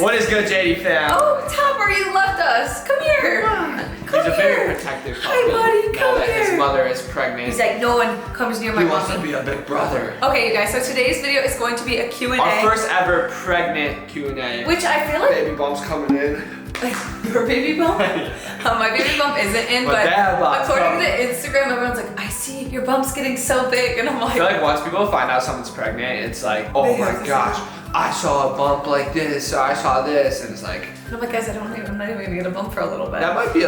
What is good, JD fam? Oh, Topper, you left us. Come here. He's a very protective puppy. Hi, buddy. Now Come that his here. mother is pregnant. He's like, no one comes near my He wants to mommy. be a big brother. Okay, you guys, so today's video is going to be a Q&A. Our first ever pregnant Q&A. Which I feel like... Baby bump's coming in. Your baby bump? My baby bump isn't in, But but dad bump's according coming. to Instagram, everyone's like, I see your bump's getting so big. And I'm I like... feel like once people find out someone's pregnant, it's like, oh They have my to gosh, say I saw a bump like this, or I saw this, and it's like, I'm like, guys, I'm not even gonna get a bump for a little bit. that might be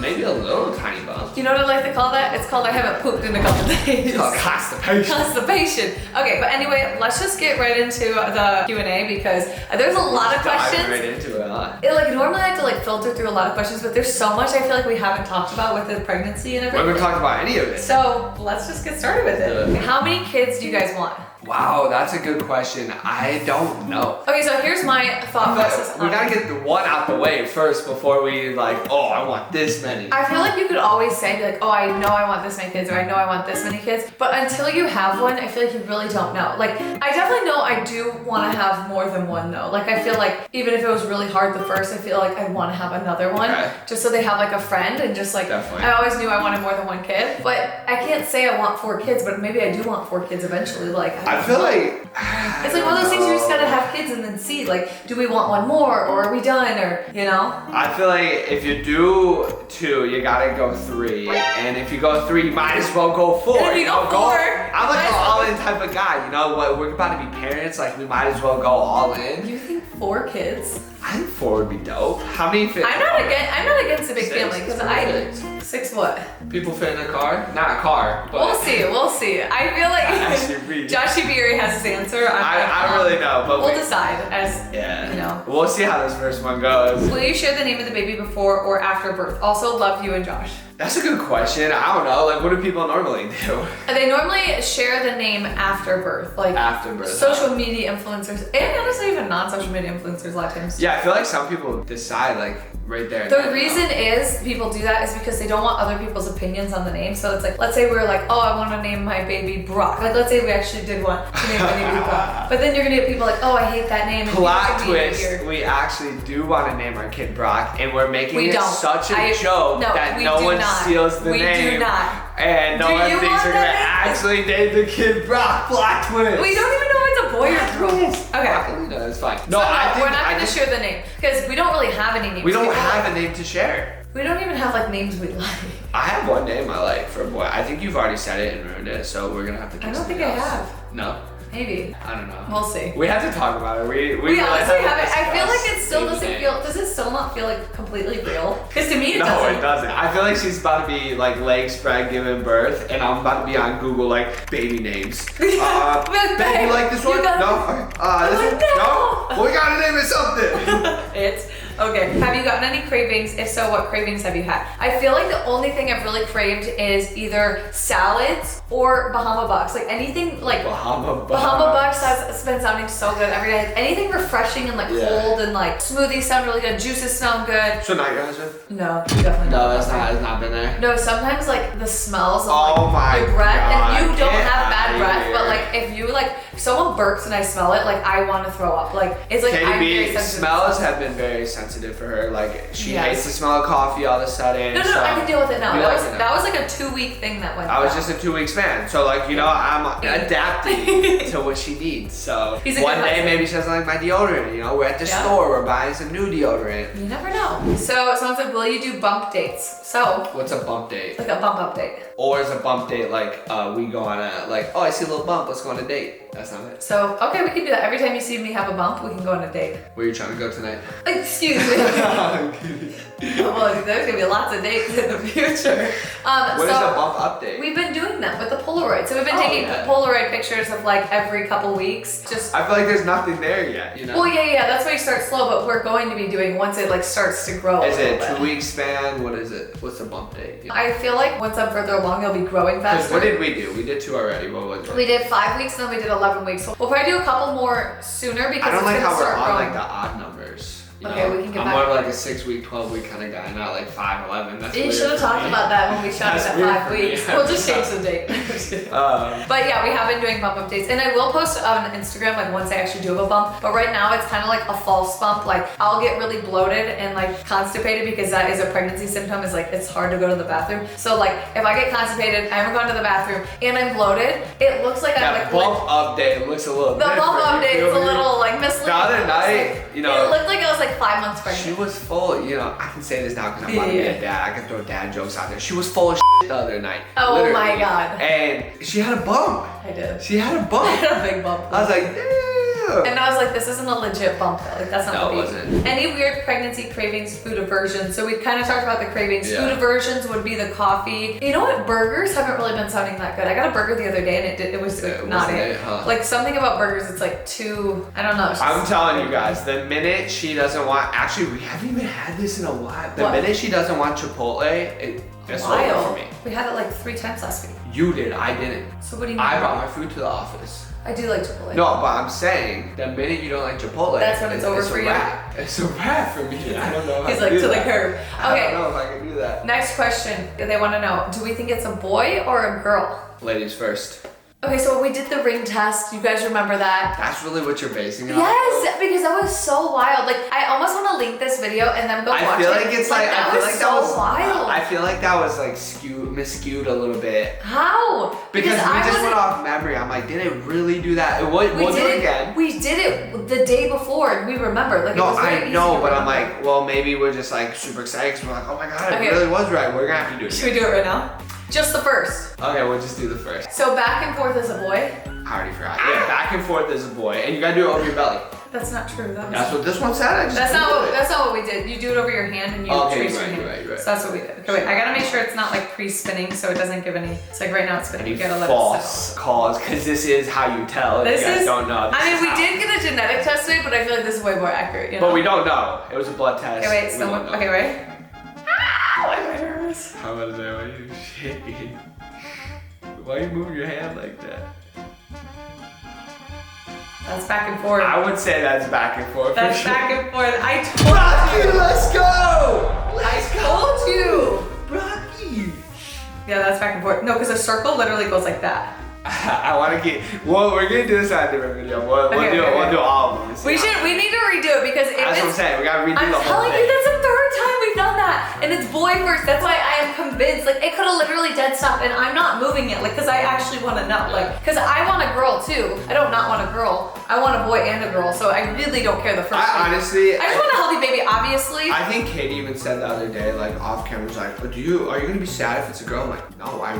maybe a little tiny bump. You know what I like to call that? It's called I haven't pooped in a couple days. It's called constipation. Constipation. Okay, but anyway, let's just get right into the Q&A because there's a lot of Dive questions. right into it, huh? Normally I have to filter through a lot of questions, but there's so much I feel like we haven't talked about with the pregnancy and We everything. haven't talked about any of it. So let's just get started with it. Yeah. How many kids do you guys want? Wow, that's a good question. I don't know. Okay, so here's my thought process. We gotta get the one out the way first before we oh, I want this many. I feel like you could always say like, oh, I know I want this many kids or I know I want this many kids, but until you have one, I feel like you really don't know. Like, I definitely know I do want to have more than one though. Like, I feel like even if it was really hard the first, I feel like I want to have another one just so they have like a friend and just like, Definitely. I always knew I wanted more than one kid, but I can't say I want 4 kids, but maybe I do want 4 kids eventually. Like, I feel like it's like one of those things you just gotta have kids and then see, like, do we want one more or are we done or, you know? I feel like if you do 2, you gotta go 3. And if you go 3, you might as well go 4. And if you go 4, I'm like might an as well- all-in type of guy. You know what? We're about to be parents. Like, we might as well go all in. You think 4 kids? I think 4 would be dope. How many fit? I'm not against a big 6, family because it's I perfect. 6 what? People fit in a car? Not a car, but We'll see. I feel SUV. like Josh Iberi has his answer. I don't really know, but we'll decide as yeah. you know. We'll see how this first one goes. Will you share the name of the baby before or after birth? Also, love you and Josh. That's a good question. I don't know. Like, what do people normally do They normally share the name after birth, like after birth? social media influencers, and honestly even non-social media influencers a lot of times. Yeah, I feel like some people decide like right there. and The then, reason is people do that is because they don't want other people's opinions on the name. So it's like, let's say we're like, oh, I want to name my baby Brock. Like, let's say we actually did want to name my baby Brock. But then you're gonna get people like, oh, I hate that name. And Plot people can be twist, weird. we actually do want to name our kid Brock, and we're making We it don't. such a joke No, that we no do one not. steals the We name. do not. And no Do one you thinks want we're gonna that name? actually name the kid Brock. Plot twist. We don't even know if it's a boy or a girl. Okay. No, it's fine. No, I think we're not I gonna think share the name because we don't really have any names. we don't People have like- a name to share. We don't even have like names we like. I have one name I like for a boy. I think you've already said it and ruined it, so we're gonna have to pick I don't something think I else. have. No? Maybe. I don't know. We'll see. We have to talk about it. We We really honestly haven't haven't. I feel like it discussed still baby doesn't names. feel. Does it still not feel like completely real? Because to me it No, doesn't. it doesn't. I feel like she's about to be like legs spread giving birth, and I'm about to be on Google like baby names. Like, Baby, babe, you like this you one? gotta- No. This like, one? no. No. We gotta name it something. It's okay. Have you gotten any cravings? If so, what cravings have you had? I feel like the only thing I've really craved is either salads or Bahama Bucks. Like anything like Bahama Bucks has been sounding so good every day. Like, anything refreshing and like Yeah. cold and like smoothies sound really good. Juices sound good. So not your husband? No, definitely No, not. it's not. It's not been there. No, sometimes like the smells of Oh like my your breath, God, and you don't get have bad outta breath, here. but like if you like if someone burps and I smell it, like I want to throw up. Like it's like I'm very KDB, sensitive. smells have been very sensitive for her. Like she Yes. hates the smell of coffee all of a sudden. No, so I can deal with it now. you That like was it now. that was like a 2-week thing that went. I was down. just a 2 week span, so like you know I'm adapting to what she needs. So He's a one good day husband. maybe she doesn't like my deodorant. You know, we're at the Yeah. store, we're buying some new deodorant. You never know. So someone said, will you do bump dates? So What's a bump date? like a bump update. Or is a bump date like we go on a like oh I see a little bump, let's go on a date. That's not it. So okay, we can do that. Every time you see me have a bump, we can go on a date. Where are you trying to go tonight? Excuse me. Well, there's gonna be lots of dates in the future. What is so a bump update? we've been doing that with the Polaroid. So we've been Oh, taking yeah. Polaroid pictures of like every couple weeks. Just I feel like there's nothing there yet, you know? well, yeah. That's why you start slow, but we're going to be doing once it like starts to grow. Is a it little a bit. 2 week span? What is it? What's a bump date? I feel like once I'm further along, it'll be growing Because faster. what did we do? We did 2 already. What was it? We did 5 weeks and then we did 11 weeks. So we'll probably do a couple more sooner because I don't it's like gonna how we're start on growing. like the odd numbers. You Okay, know? we can get I'm back more of to like that. a 6 week, 12 week kind of guy, not like 5'11". That's You weird should have for talked me. about that when we shot it That's at weird 5 for me. weeks. We'll just change the date. But yeah, we have been doing bump updates, and I will post on Instagram like once I actually do have a bump. But right now it's kind of like a false bump. Like I'll get really bloated and like constipated because that is a pregnancy symptom. Is like it's hard to go to the bathroom. So like if I get constipated, I haven't gone to the bathroom, and I'm bloated, it looks like I'm That like bump update looks a little the different. bump you update feel is a me? little like misleading. The other It looks night, like- you know, it looked like I was like 5 months pregnant. she was full, you know, I can say this now because I'm about to be Yeah. a dad. I can throw dad jokes out there. She was full of the other night. Oh literally. my God. And she had a bump. I did. She had a I bump. had a big bump. I was like, damn. And I was like, this isn't a legit bump though. Like that's not No, the it beef. wasn't. Any weird pregnancy cravings, food aversions. So we kind of talked about the cravings. Yeah. Food aversions would be the coffee. You know what? Burgers haven't really been sounding that good. I got a burger the other day and it was like, It not wasn't it. it, huh? Like something about burgers, it's like too, I don't know. it's I'm just- telling you guys, the minute she doesn't want, actually, we haven't even had this in a while. The What? minute she doesn't want Chipotle, it's over Wild. for me. We had it like 3 times last week. You did, I didn't. So what do you mean? I brought my food to the office. I do like Chipotle. No, but I'm saying the minute you don't like Chipotle, That's when it's over for a you? wrap. It's a wrap for me. I don't know. If He's I like can do to the that. curb. I Okay. don't know if I can do that. Next question. They want to know, do we think it's a boy or a girl? Ladies first. Okay, so we did the ring test. You guys remember that? That's really what you're basing it on. Yes, because that was so wild. Like, I almost want to link this video and then go watch it. I feel like it's like that I feel was like so that was wild. I feel like that was like miscued a little bit. How? Because we I just wasn't- went off memory. I'm like, did it really do that? We'll do it again. We did it the day before, and we remember. Like, it No, was very I easy know, to but I'm remember. like, well, maybe we're just like super excited because we're like, oh my god, Okay. it really was right. We're gonna have to do it. Should we do it right now? Just the first. Okay, we'll just do the first. So back and forth is a boy. I already forgot. Yeah, back and forth is a boy, and you gotta do it over your belly. That's not true. That was That's what this one said. I just That's Googled not it. what we did. You do it over your hand and you Okay, trace you're your right, hand. you're right, you're right. So that's what we did. Okay, wait. I gotta make sure it's not like pre-spinning, so it doesn't give any. It's like right now it's spinning. Any You gotta let false calls, because this is how you tell. If This you guys is- don't know. I mean, This we is how. did get a genetic test today, but I feel like this is way more accurate. You know? But we don't know. It was a blood test. Okay, wait. We Someone. don't know. Okay, wait. Ah, why am I nervous? How about that? Why are you shaking? Why are you moving your hand like that? That's back and forth. I would say that's back and forth. That's for sure. back and forth. I told Rocky, you. let's go! I told you. Rocky! Yeah, that's back and forth. No, because a circle literally goes like that. I want to get. Well, we're gonna do this on a different video. We'll Okay, do it. okay. We'll do all of them. We need to redo it because if That's what I'm it's. saying. We gotta redo I'm the whole telling thing. you, that's the third time we've done that, and it's boy first. That's why I am convinced. Like it could have literally dead stopped, and I'm not moving it. Like, cause I actually want to know. Like, cause I want a girl too. I don't not want a girl. I want a boy and a girl. So I really don't care the first. I one. honestly. I just want a healthy baby, obviously. I think Katie even said the other day, like off camera, was like, "But are you gonna be sad if it's a girl?" I'm like, "No, I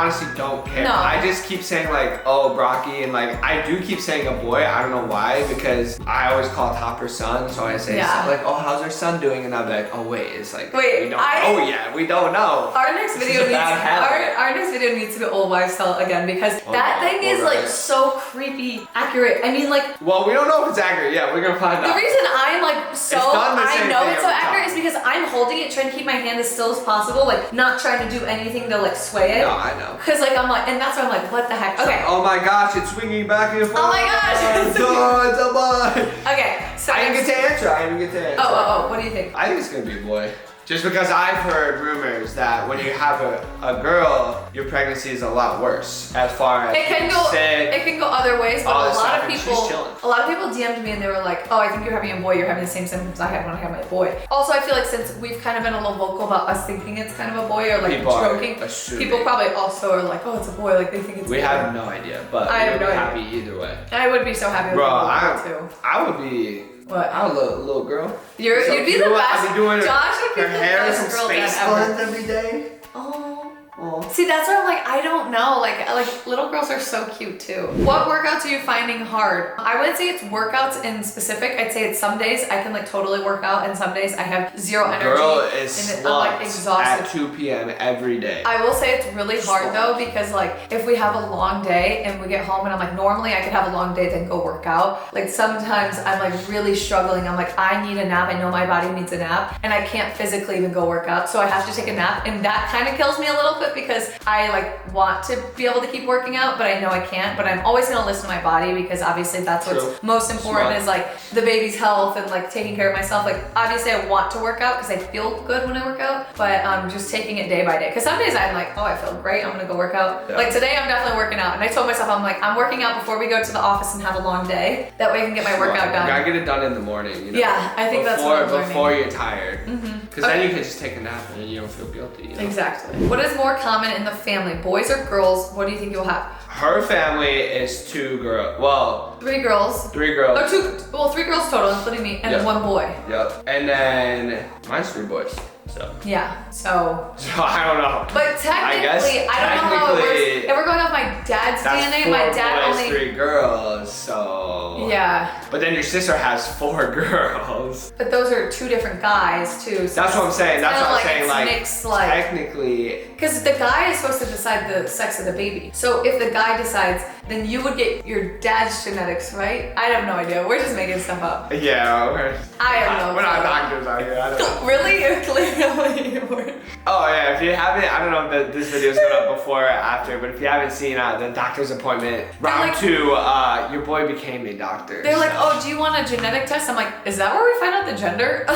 honestly don't care. No. I just keep saying like, oh, Brocky, and like I do keep saying a boy. I don't know why, because I always call Topper son, so I say Yeah. like, oh, how's our son doing? And I'm like, oh wait, it's like Wait, we don't know yet. We don't know. Our next This video is a needs bad habit. our next video needs to be old wives tell again because Oh, that thing is alright. like so creepy accurate. I mean like Well, we don't know if it's accurate yet. We're gonna find the out. reason I'm like so It's done the I same know thing it's so every time. accurate is because I'm holding it trying to keep my hand as still as possible, like not trying to do anything to like sway it. No, I know. Cause like I'm like and that's why I'm like what the heck? Okay. Oh my gosh, it's swinging back and forth. Oh my gosh. Oh, it's a boy. Okay. So I didn't get to answer. I didn't get to answer. Oh, what do you think? I think it's gonna be a boy. Just because I've heard rumors that when you have a girl, your pregnancy is a lot worse as far as It can being go. sick. It can go other ways, but all a this lot stuff, of and she's people, chilling. a lot of people DM'd me and they were like, "Oh, I think you're having a boy. You're having the same symptoms I had when I had my boy." Also, I feel like since we've kind of been a little vocal about us thinking it's kind of a boy or like People are joking, assuming. people probably also are like, "Oh, it's a boy." Like they think it's. We a boy. have no idea, but I have we're no happy either way. I would be so happy with Bro, a boy too. I would be. What? I would love a little girl. You'd So be the cute. best. I'd be doing Josh would be her the hair with best some girl dad space ever. buns every day. Oh. Oh. See, that's where I'm like, I don't know. Like little girls are so cute too. What workouts are you finding hard? I wouldn't say it's workouts in specific. I'd say it's some days I can like totally work out, and some days I have zero energy. Girl is and I'm like slumped exhausted. at 2 p.m. every day. I will say it's really hard though because like if we have a long day and we get home and I'm like normally I could have a long day then go work out. Like sometimes I'm like really struggling. I'm like I need a nap. I know my body needs a nap and I can't physically even go work out. So I have to take a nap and that kind of kills me a little bit because because I like want to be able to keep working out, but I know I can't. But I'm always gonna listen to my body because obviously that's what's True. most important Smart. is like the baby's health and like taking care of myself. Like obviously I want to work out because I feel good when I work out, but just taking it day by day. Because some days I'm like, oh, I feel great, I'm gonna go work out. Yeah. Like today I'm definitely working out, and I told myself I'm working out before we go to the office and have a long day. That way I can get my workout You done. gotta get it done in the morning. You know? Yeah, I think that's what I'm learning. Before you're tired. Because Okay. then you can just take a nap and you don't feel guilty. You know? Exactly. What is more common in the family, boys or girls? What do you think you'll have? Her family is 2 girls. Well, 3 girls. 3 girls. Oh, 2. Well, 3 girls total, including me, and Yeah. 1 boy. Yep. And then mine's 3 boys. So Yeah. So. I don't know. But technically, I don't know how it works. If we're going off my dad's That's DNA, 4 my dad boys, only. 3 girls. So Yeah. But then your sister has 4 girls. But those are 2 different guys too. So That's what I'm saying. That's kinda what I'm saying. it's Like mixed, like. technically, Because the guy is supposed to decide the sex of the baby. So if the guy decides, then you would get your dad's genetics, right? I have no idea. We're just making stuff up. yeah. I have no We're not clue. doctors out here. I don't know. Really? Clearly. Oh yeah, if you haven't, I don't know if this video's going up before or after, but if you haven't seen the doctor's appointment, round like- 2, your boy became a doctor. They're like, so- oh, do you want a genetic test? I'm like, is that where we find out the gender?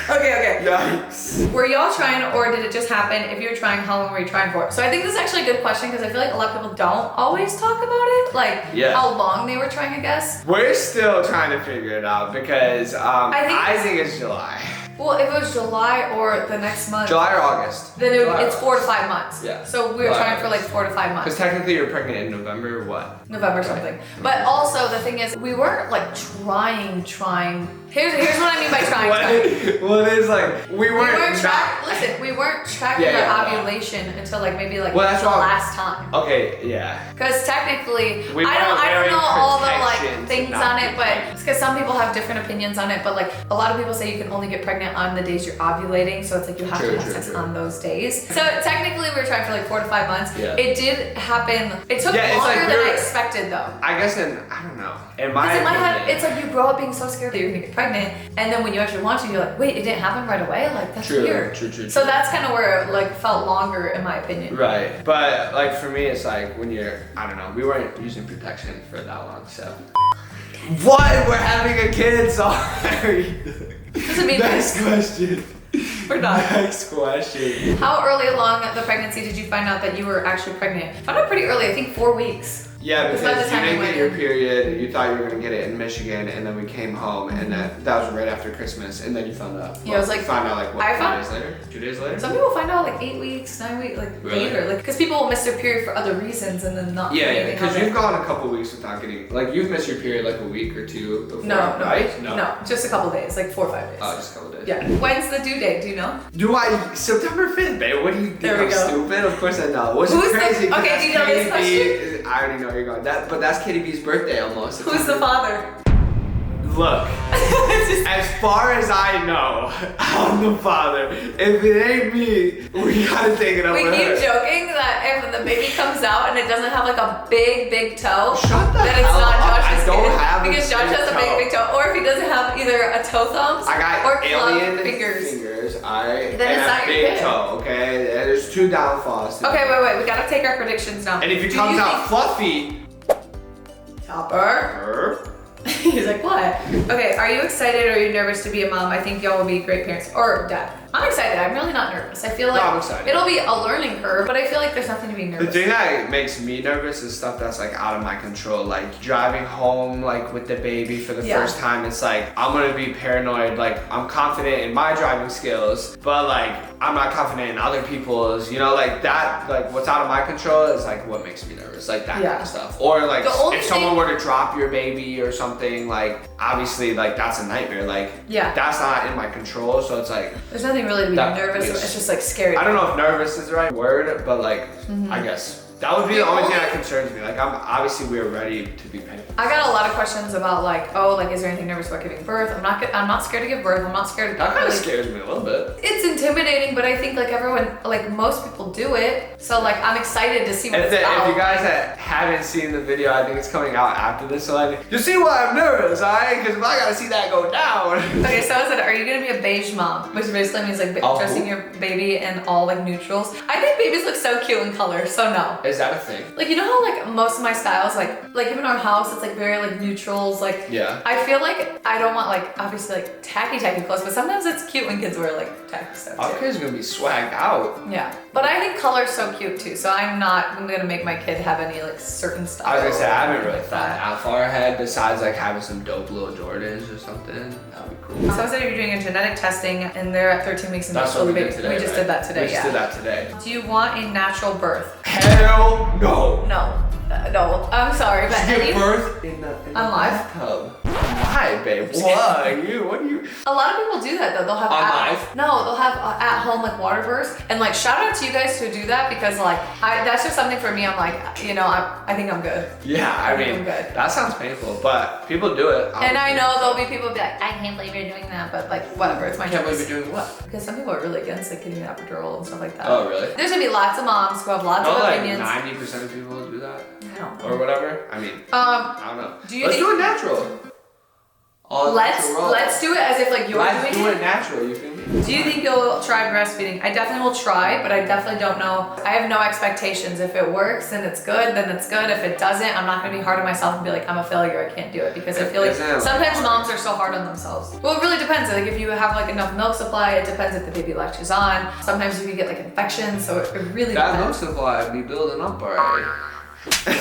Okay. Yikes. Were y'all trying or did it just happen? If you were trying, how long were you trying for? So I think this is actually a good question because I feel like a lot of people don't always talk about it. Like Yeah. how long they were trying, I guess. We're still trying to figure it out because I think it's July. Well, if it was July or the next month, July or August. then July or it's 4 to August. 5 months. Yeah. So we were July, trying for like August. 4 to 5 Because months. technically you're pregnant in November, what? November something. But also the thing is, we weren't like trying. Here's what I mean by trying. Well, it is like, we weren't Listen, we weren't tracking Yeah, yeah, our no. ovulation until like maybe like Well, that's the why- last time. Okay, yeah. Because technically, We I don't weren't know all the wearing like protection to things not on be it, but pregnant. because some people have different opinions on it. But like a lot of people say you can only get pregnant on the days you're ovulating, so it's like you have True, to have true, sex true. on those days. So technically, we were trying for like 4 to 5 months. Yeah. It did happen. It took Yeah, it's longer like than I you're- expected though. I guess I don't know. In my Because in my head, opinion- it's like you grow up being so scared that you're gonna get pregnant, and then when you actually want to, you're like, wait, it didn't happen right away? Like, that's True, weird. true. So that's kind of where it like felt longer, in my opinion. Right, but like for me, it's like when I don't know, we weren't using protection for that long, so. What? We're having a kid, sorry. Doesn't mean Next question. we're not. Next question. How early along the pregnancy did you find out that you were actually pregnant? Found out pretty early, I think 4 weeks. Yeah, It's by the because you time didn't we get went your period, you thought you were gonna get it in Michigan, and then we came home, and that was right after Christmas, and then you found out. Yeah, it was like- found out like what, I 2 found- days later? 2 days later? Some people find out like 8 weeks, 9 weeks, like Really? later. Like, because people will miss their period for other reasons and then not. Yeah, anything because of it. you've gone a couple weeks without getting, like you've missed your period like a week or 2 before, No, right? no, just a couple days, like 4 or 5 days. Oh, just a couple days. Yeah. When's the due date? Do you know? Do I? September 5th, babe. What do you think? There we I'm go. stupid? Of course I know. What's Who's the- crazy? 'cause okay, that's do you know this Katie B. I already know where you're going. But that's Katie B's birthday almost. Who's the father? Look, as far as I know, I'm the father. If it ain't me, we gotta take it up We with keep her. joking that if the baby comes out and it doesn't have like a big toe, Shut the then it's hell not up. Josh's I don't kid. have a because Josh big has a toe. big toe. Or if he doesn't have either a toe thumbs I got or club alien fingers. alright? Then and it's a not your big kid. toe, okay? There's 2 downfalls. to Okay, that. wait, we gotta take our predictions now. And if it Do comes you out fluffy, think- Topper. He's like, what? Okay, are you excited or are you nervous to be a mom? I think y'all will be great parents. Or dad. I'm excited. I'm really not nervous. I feel like I'm excited. it'll be a learning curve, but I feel like there's nothing to be the nervous thing that makes me nervous is stuff that's like out of my control, like driving home like with the baby for the Yeah. first time. It's like I'm gonna be paranoid. Like I'm confident in my driving skills, but like I'm not confident in other people's. You know, like that. Like what's out of my control is like what makes me nervous, like that Yeah. kind of stuff. Or like The only if someone thing- were to drop your baby or something, like obviously like that's a nightmare. Like Yeah. that's not in my control. So it's like There's nothing really to be That nervous. makes- It's just like scary. I don't know if nervous is the right word, but like Mm-hmm. I guess That would be the only thing that concerns me. Like, obviously we're ready to be pregnant. I got a lot of questions about like, oh, like, is there anything nervous about giving birth? I'm not scared to give birth. I'm not scared. That kind of scares me a little bit. It's intimidating, but I think like everyone, like most people do it. So like, I'm excited to see what it's about. If you guys that haven't seen the video, I think it's coming out after this. So like, you see why I'm nervous, alright? Because I gotta see that go down. Okay, so I said, are you gonna be a beige mom? Which basically means like dressing your baby in all like neutrals. I think babies look so cute in color, so no. Is that a thing? Like, you know how like most of my styles, like even our house, it's like very like neutrals. Like, yeah. I feel like I don't want like obviously like tacky clothes, but sometimes it's cute when kids wear like tacky stuff too. Our kids are gonna be swagged out. Yeah, but I think color's so cute too. So I'm not gonna make my kid have any like certain style. I was gonna say I haven't really thought that far ahead. Besides like having some dope little Jordans or something, that'd be cool. So I said you're doing a genetic testing, and they're at 13 weeks. And that's what we did today. We just did that today. We just did that today. Do you want a natural birth? Hell no. No. No, I'm sorry, but give birth in the bathtub. Why, babe? What are you? A lot of people do that though. They'll have they'll have at home like water births, and like shout out to you guys who do that because like that's just something for me. I'm like, you know, I think I'm good. Yeah, I mean, I'm good. That sounds painful, but people do it. And I know there'll be people who be like, I can't believe you're doing that, but like whatever, it's my choice. Can't believe you're doing what? Because some people are really against like getting an epidural and stuff like that. Oh really? There's gonna be lots of moms who have lots of opinions. Like 90% of people do that. I don't know. Or whatever. I mean, I don't know. Let's do it natural. Let's do it as if like you're doing it. Let's do it natural, you feel me? Do you think you'll try breastfeeding? I definitely will try, but I definitely don't know. I have no expectations. If it works and it's good, then it's good. If it doesn't, I'm not gonna be hard on myself and be like, I'm a failure, I can't do it. Because I feel like sometimes moms are so hard on themselves. Well, it really depends. Like if you have like enough milk supply, it depends if the baby latches on. Sometimes you can get like infections, so it really depends. That milk supply be building up already. Okay,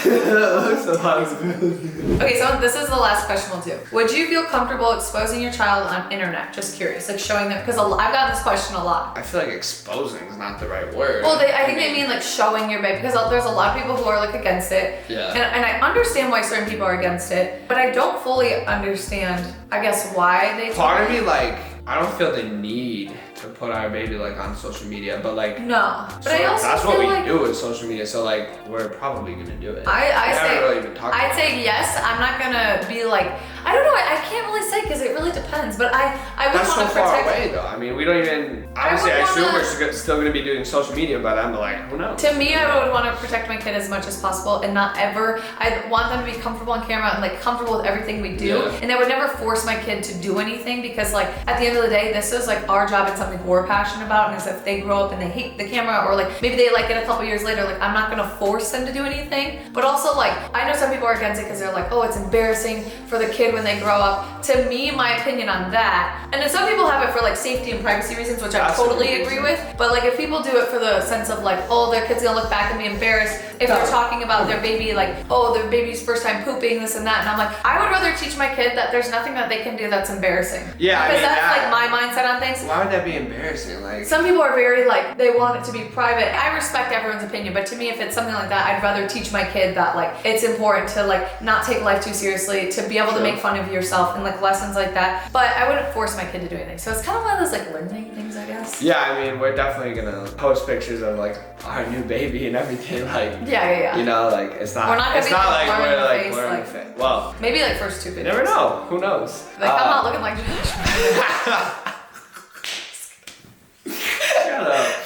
so this is the last question we'll do. Would you feel comfortable exposing your child on internet? Just curious, like showing them, because I've gotten this question a lot. I feel like exposing is not the right word. Well, I think they mean like showing your baby, because there's a lot of people who are like against it. Yeah. And I understand why certain people are against it, but I don't fully understand, I guess, why they. Part of me, like, I don't feel the need to put our baby like on social media, but like no. But so I also that's feel what we like, do with social media. So like we're probably gonna do it. I'd say yes. I'm not gonna be like, I don't know. I can't really say because it really depends. But I would want to protect. That's so far away though. I mean, we don't even. Obviously, I assume we're still gonna be doing social media by then. But like, who knows? To me, I would want to protect my kid as much as possible and not ever. I want them to be comfortable on camera and like comfortable with everything we do. Yeah. And I would never force my kid to do anything because like at the end of the day, this is like our job and something we're passionate about. And as if they grow up and they hate the camera or like maybe they like it a couple years later, like I'm not gonna force them to do anything. But also like I know some people are against it because they're like, oh, it's embarrassing for the kid when they grow up. To me, my opinion on that, and then some people have it for like safety and privacy reasons, which I totally agree with. But like if people do it for the sense of like, oh, their kid's gonna look back and be embarrassed if they're talking about their baby, like, oh, their baby's first time pooping, this and that, and I'm like, I would rather teach my kid that there's nothing that they can do that's embarrassing. Yeah, because that's like my mindset on things. Why would that be embarrassing? Like some people are very like they want it to be private. I respect everyone's opinion, but to me, if it's something like that, I'd rather teach my kid that like it's important to like not take life too seriously, to be able to make fun of yourself and like lessons like that. But I wouldn't force my kid to do anything. So it's kind of one of those like learning things, I guess. Yeah, I mean, we're definitely gonna post pictures of like our new baby and everything. Like yeah. You know, like it's not. We're not gonna it's be not like we're like face, we're like, well, maybe like first 2 videos. You never know. Who knows? Like I'm not looking like Josh.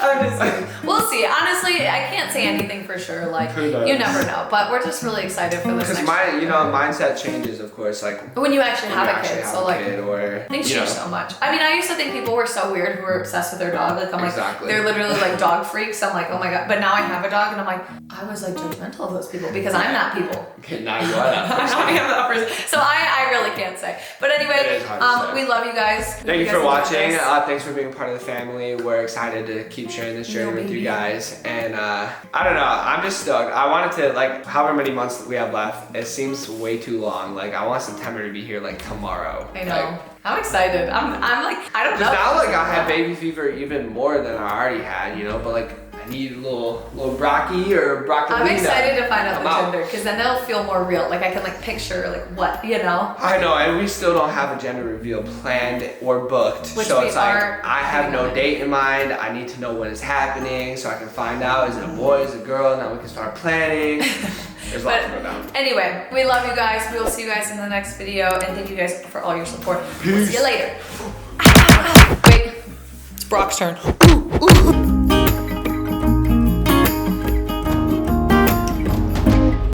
I'm just kidding. We'll see. Honestly, I can't say anything for sure. Like you never know. But we're just really excited for this. Because mindset changes, of course. Like when you actually have a kid. So like things change so much. I mean, I used to think people were so weird who were obsessed with their dog. Like I'm like they're literally like dog freaks. I'm like, oh my god. But now I have a dog, and I'm like, I was like judgmental of those people because I'm not people. Okay, now you are that person. I am that person. So I really can't say. But anyway, we love you guys. Thank you for watching. Thanks for being part of the family. We're excited to keep sharing this journey with you guys. And I don't know, I'm just stoked. I wanted to, like, however many months we have left, it seems way too long. Like, I want September to be here, like, tomorrow. I know. Like, I'm excited. I'm like, I don't know. Now, like, I have baby fever even more than I already had, you know? But, like, I need a little Brocky or Broccolina. I'm excited to find out I'm the out. gender because then it'll feel more real. Like I can like picture like what, you know? I know, and we still don't have a gender reveal planned or booked. Which so we it's like, are I have getting no on. date in mind. I need to know when it's happening so I can find out, is it a boy, is it a girl? Now we can start planning. There's a lot to go down. Anyway, we love you guys. We will see you guys in the next video. And thank you guys for all your support. We'll see you later. Wait, it's Brock's turn.